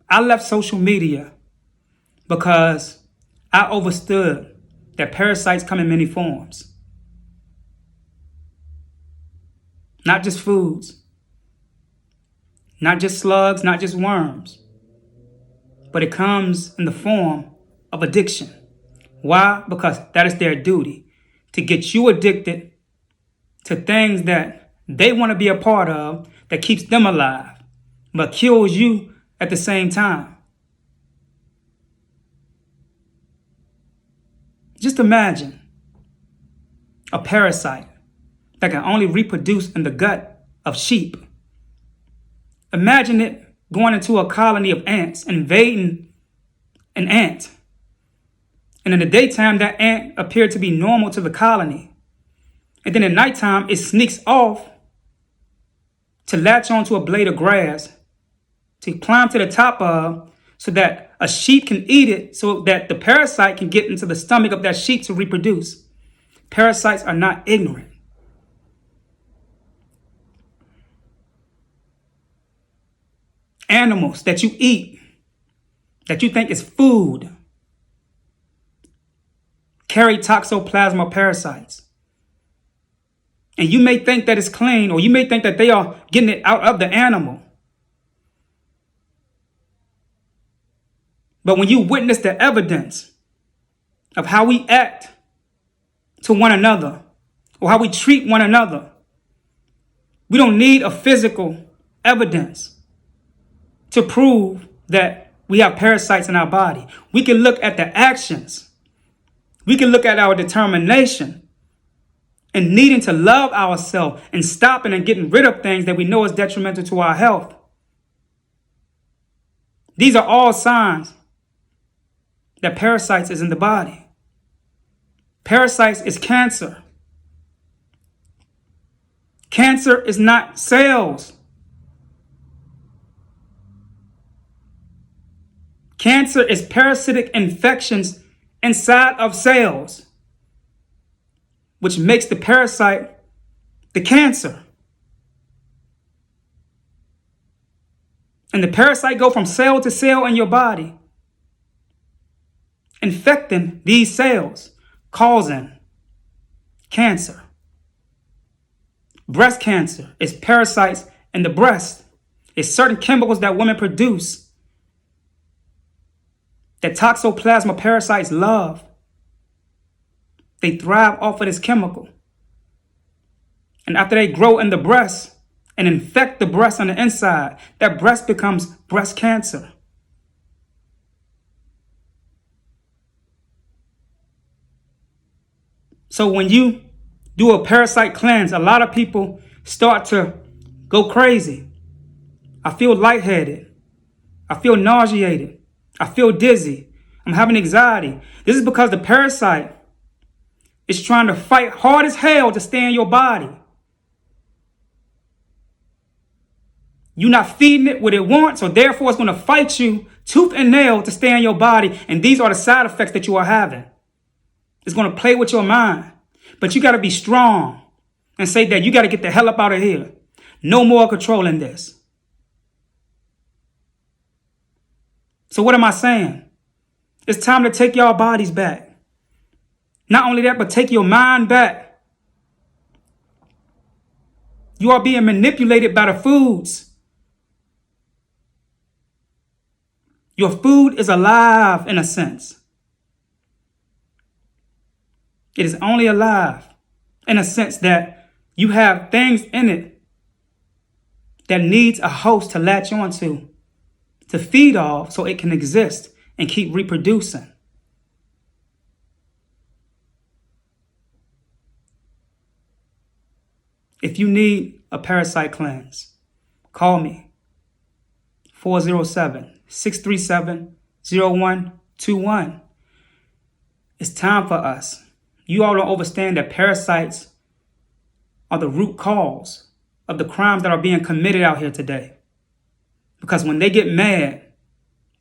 I left social media because I understood that parasites come in many forms. Not just foods, not just slugs, not just worms, but it comes in the form of addiction. Why? Because that is their duty, to get you addicted to things that they want to be a part of, that keeps them alive, but kills you at the same time. Just imagine a parasite that can only reproduce in the gut of sheep. Imagine it going into a colony of ants, invading an ant. And in the daytime, that ant appeared to be normal to the colony. And then at nighttime, it sneaks off to latch onto a blade of grass to climb to the top of, so that a sheep can eat it, so that the parasite can get into the stomach of that sheep to reproduce. Parasites are not ignorant. Animals that you eat, that you think is food, carry toxoplasma parasites. And you may think that it's clean, or you may think that they are getting it out of the animal. But when you witness the evidence of how we act to one another, or how we treat one another, we don't need a physical evidence to prove that we have parasites in our body. We can look at the actions. We can look at our determination and needing to love ourselves and stopping and getting rid of things that we know is detrimental to our health. These are all signs that parasites is in the body. Parasites is cancer. Cancer is not cells. Cancer is parasitic infections inside of cells, which makes the parasite the cancer. And the parasite go from cell to cell in your body, infecting these cells, causing cancer. Breast cancer is parasites in the breast. It's certain chemicals that women produce that toxoplasma parasites love. They thrive off of this chemical. And after they grow in the breast and infect the breast on the inside, that breast becomes breast cancer. So when you do a parasite cleanse, a lot of people start to go crazy. I feel lightheaded. I feel nauseated. I feel dizzy. I'm having anxiety. This is because the parasite is trying to fight hard as hell to stay in your body. You're not feeding it what it wants, so therefore it's going to fight you tooth and nail to stay in your body. And these are the side effects that you are having. It's going to play with your mind. But you got to be strong and say that you got to get the hell up out of here. No more controlling this. So what am I saying? It's time to take your bodies back. Not only that, but take your mind back. You are being manipulated by the foods. Your food is alive in a sense. It is only alive in a sense that you have things in it that needs a host to latch onto, to feed off so it can exist and keep reproducing. If you need a parasite cleanse, call me. 407-637-0121. It's time for us. You all don't understand that parasites are the root cause of the crimes that are being committed out here today. Because when they get mad,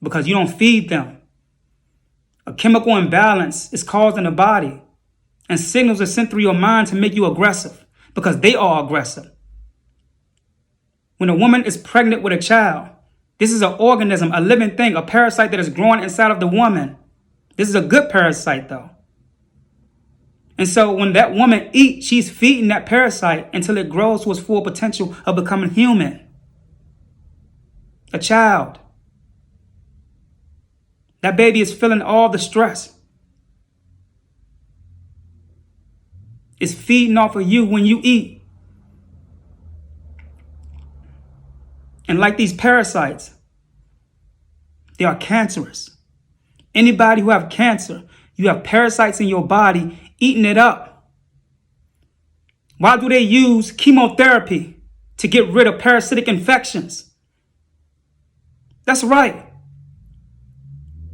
because you don't feed them, a chemical imbalance is caused in the body, and signals are sent through your mind to make you aggressive, because they are aggressive. When a woman is pregnant with a child, This is an organism, a living thing, a parasite that is growing inside of the woman. This is a good parasite, though. And so when that woman eats, she's feeding that parasite until it grows to its full potential of becoming human. A child. That baby is feeling all the stress. It's feeding off of you when you eat. And like these parasites, they are cancerous. Anybody who have cancer, you have parasites in your body eating it up. Why do they use chemotherapy? To get rid of parasitic infections. That's right.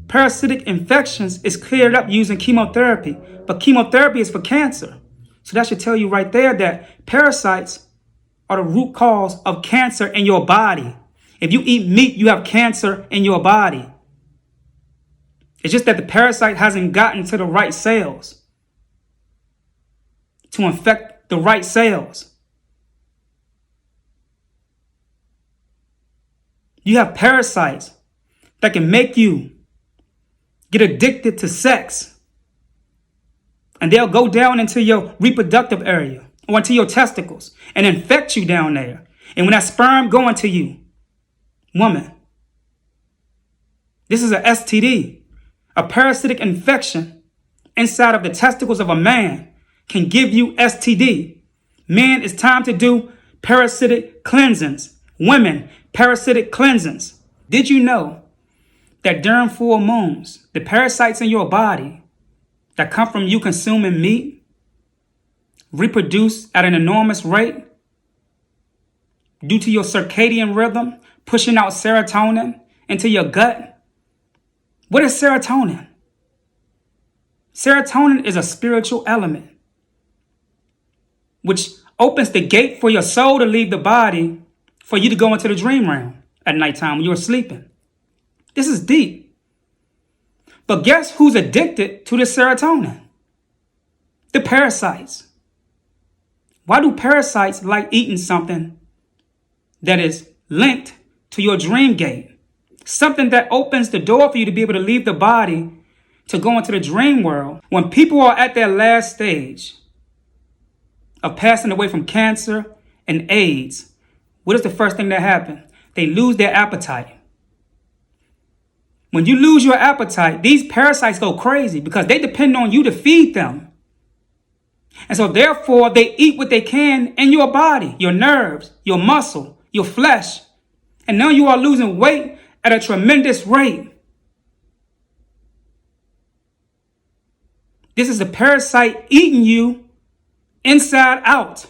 Parasitic infections is cleared up using chemotherapy, but chemotherapy is for cancer. So that should tell you right there that parasites are the root cause of cancer in your body. If you eat meat, you have cancer in your body. It's just that the parasite hasn't gotten to the right cells to infect the right cells. You have parasites that can make you get addicted to sex. And they'll go down into your reproductive area or into your testicles and infect you down there. And when that sperm go into you, woman, this is a STD. A parasitic infection inside of the testicles of a man can give you STD. Man, it's time to do parasitic cleansings. Women, parasitic cleansings. Did you know that during full moons, the parasites in your body that come from you consuming meat reproduce at an enormous rate due to your circadian rhythm, pushing out serotonin into your gut? What is serotonin? Serotonin is a spiritual element which opens the gate for your soul to leave the body for you to go into the dream realm at nighttime when you're sleeping. This is deep. But guess who's addicted to the serotonin? The parasites. Why do parasites like eating something that is linked to your dream gate? Something that opens the door for you to be able to leave the body to go into the dream world. When people are at their last stage of passing away from cancer and AIDS, what is the first thing that happens? They lose their appetite. When you lose your appetite, these parasites go crazy because they depend on you to feed them. And so therefore, they eat what they can in your body, your nerves, your muscle, your flesh. And now you are losing weight at a tremendous rate. This is a parasite eating you inside out.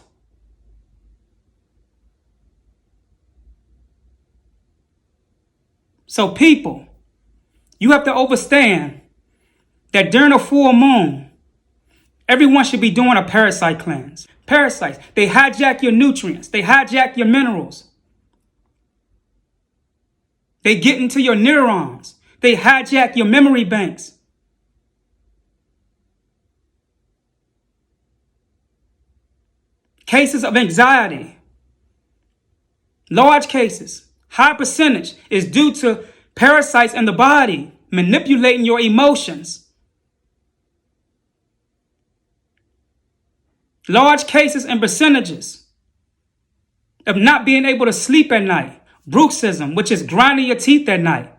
So people, you have to understand that during a full moon, everyone should be doing a parasite cleanse. Parasites, they hijack your nutrients. They hijack your minerals. They get into your neurons. They hijack your memory banks. Cases of anxiety, large cases, high percentage is due to parasites in the body manipulating your emotions. Large cases and percentages of not being able to sleep at night, bruxism, which is grinding your teeth at night,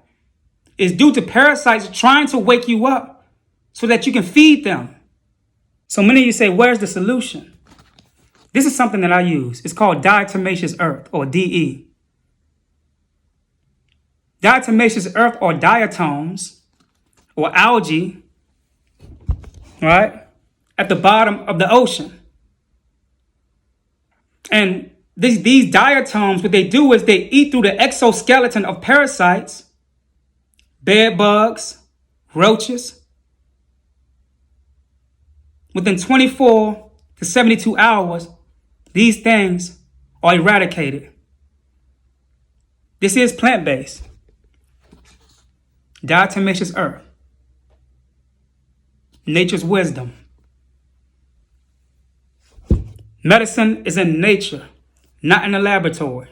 is due to parasites trying to wake you up so that you can feed them. So many of you say, where's the solution? This is something that I use. It's called diatomaceous earth, or DE. Diatomaceous earth, or diatoms, or algae, right, at the bottom of the ocean. And these diatoms, what they do is they eat through the exoskeleton of parasites, bed bugs, roaches. Within 24 to 72 hours, these things are eradicated. This is plant-based. Diatomaceous earth. Nature's wisdom. Medicine is in nature, not in the laboratory.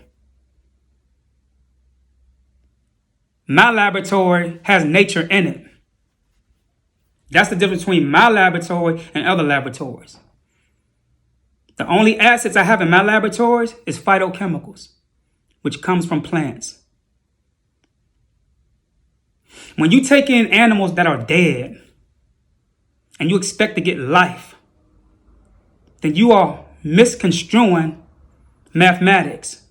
My laboratory has nature in it. That's the difference between my laboratory and other laboratories. The only assets I have in my laboratories is phytochemicals, which comes from plants. When you take in animals that are dead and you expect to get life, then you are misconstruing mathematics.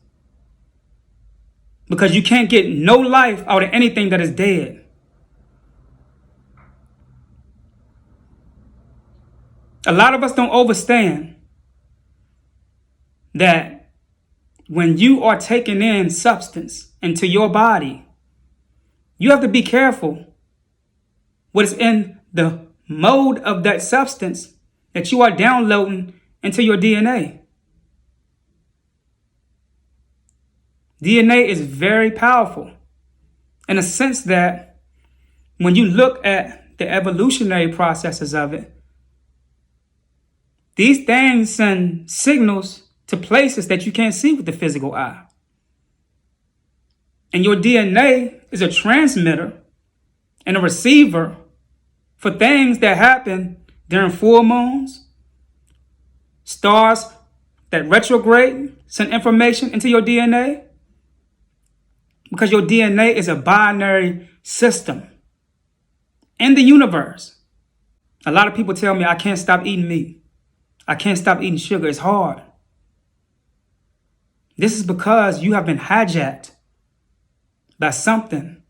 Because you can't get no life out of anything that is dead. A lot of us don't understand that when you are taking in substance into your body, you have to be careful what is in the mode of that substance that you are downloading into your DNA. DNA is very powerful in a sense that when you look at the evolutionary processes of it, these things send signals to places that you can't see with the physical eye. And your DNA is a transmitter and a receiver for things that happen during full moons, stars that retrograde, send information into your DNA. Because your DNA is a binary system in the universe. A lot of people tell me I can't stop eating meat. I can't stop eating sugar. It's hard. This is because you have been hijacked by something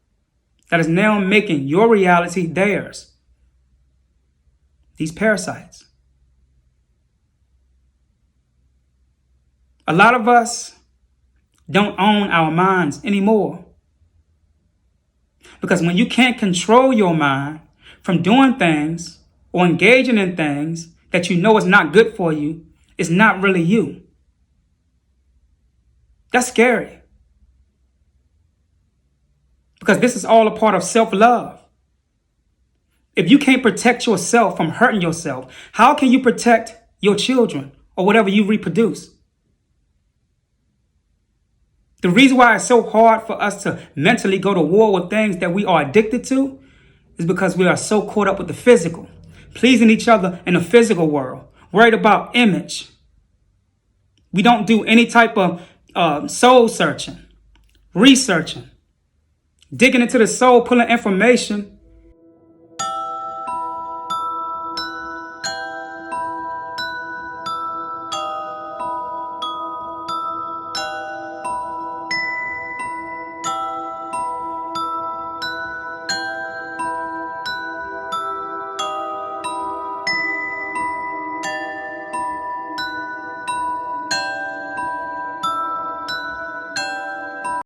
that is now making your reality theirs. These parasites. A lot of us don't own our minds anymore. Because when you can't control your mind from doing things or engaging in things that you know is not good for you, it's not really you. That's scary. Because this is all a part of self-love. If you can't protect yourself from hurting yourself, how can you protect your children or whatever you reproduce? The reason why it's so hard for us to mentally go to war with things that we are addicted to is because we are so caught up with the physical, pleasing each other in the physical world, worried about image. We don't do any type of soul searching, researching, digging into the soul, pulling information